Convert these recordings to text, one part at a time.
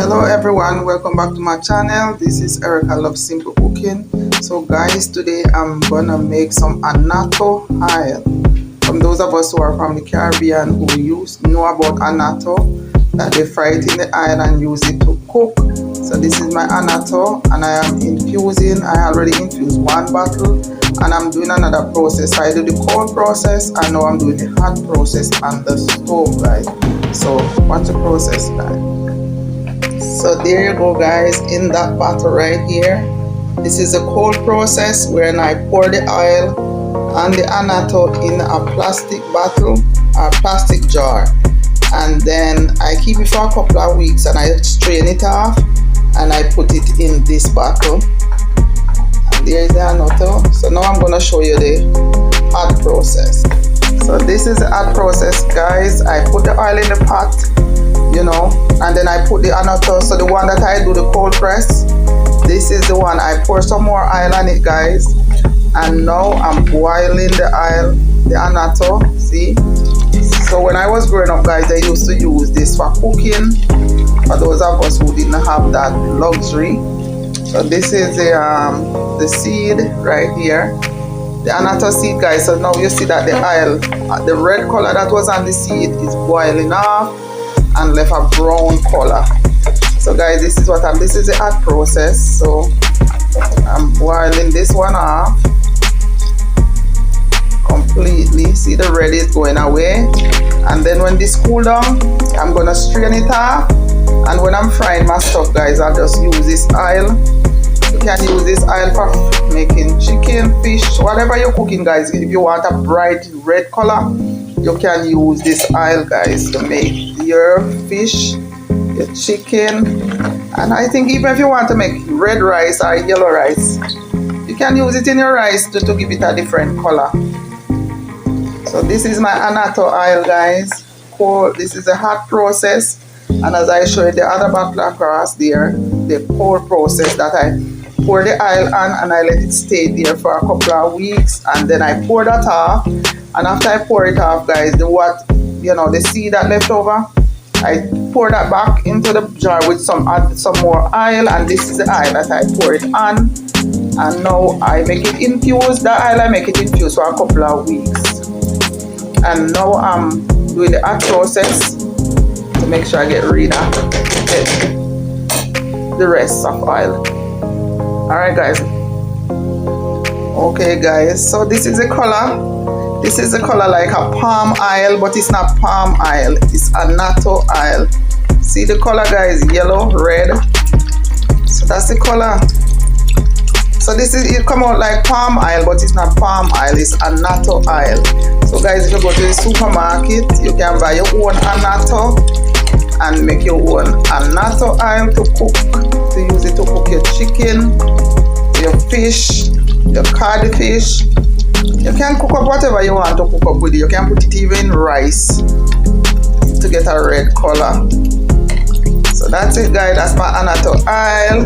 Hello everyone, welcome back to my channel. This is Erica Loves Simple Cooking. So guys, today I'm gonna make some Anoto oil. From those of us who are from the Caribbean who know about Anoto, that they fry it in the oil and use it to cook. So this is my Anoto and I am infusing. I already infused one bottle and I'm doing another process. I do the cold process and now I'm doing the hot process on the stove, guys. So watch the process, guys. So there you go, guys, in that bottle right here. This is a cold process where I pour the oil and the Anoto in a plastic bottle or plastic jar, and then I keep it for a couple of weeks and I strain it off and I put it in this bottle. And there is the Anoto. So now I'm going to show you the hot process. So this is the hot process, guys. I put the oil in the pot, and then I put the Anoto. So the one that I do the cold press, this is the one. I pour some more oil on it, guys, and now I'm boiling the oil, the Anoto. See, so when I was growing up, guys, I used to use this for cooking, for those of us who didn't have that luxury. So this is the seed right here, the Anoto seed, guys. So now you see that the oil, the red color that was on the seed is boiling off and left a brown color. So guys, this is the hot process. So I'm boiling this one off completely. See, the red is going away, and then when this cool down, I'm gonna strain it off. And when I'm frying my stuff, guys, I'll just use this oil. You can use this oil for making chicken, fish, whatever you're cooking, guys. If you want a bright red color, you can use this oil, guys, to make your fish, your chicken, and I think even if you want to make red rice or yellow rice, you can use it in your rice to give it a different color. So this is my Anoto oil, guys. Cold. This is a hot process, and as I showed the other bottle across there, the cold process that I pour the oil on and I let it stay there for a couple of weeks, and then I pour that off. And after I pour it off, guys, the seed that left over, I pour that back into the jar with some more oil, and this is the oil that I pour it on. And now I make it infuse. The oil I make it infuse for a couple of weeks. And now I'm doing the hot process to make sure I get rid of the rest of oil. Alright, guys. Okay, guys, so this is the color. This is the color like a palm oil, but it's not palm oil, it's Anoto oil. See the color, guys, yellow, red. So that's the color. So it come out like palm oil, but it's not palm oil, it's Anoto oil. So guys, if you go to the supermarket, you can buy your own Anoto and make your own Anoto oil to cook, to use it to cook your chicken, your fish, your codfish. You can cook up whatever you want to cook up with it. You can put it even in rice to get a red color. So that's it, guys. That's my Anoto oil.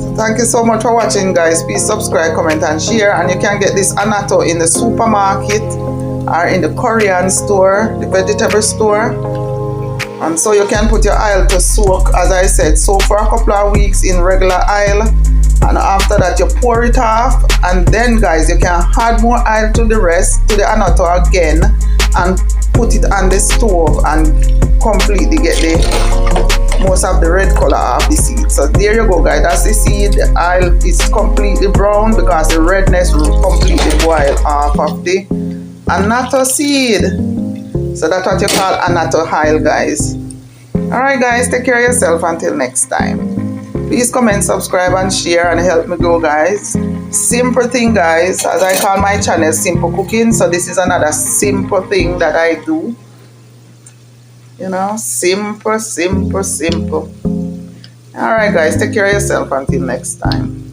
So thank you so much for watching, guys. Please subscribe, comment, and share. And you can get this Anoto in the supermarket or in the Korean store, the vegetable store. And so you can put your oil to soak, as I said, soak for a couple of weeks in regular oil. And after that, you pour it off, and then, guys, you can add more oil to the rest, to the Anoto again, and put it on the stove and completely get the most of the red color off the seed. So there you go, guys. That's the seed. The oil is completely brown because the redness will completely boil off of the Anoto seed. So that's what you call Anoto oil, guys. Alright, guys, take care of yourself until next time. Please comment, subscribe, and share, and help me grow, guys. Simple thing, guys, as I call my channel Simple Cooking. So this is another simple thing that I do. Simple. Alright, guys, take care of yourself until next time.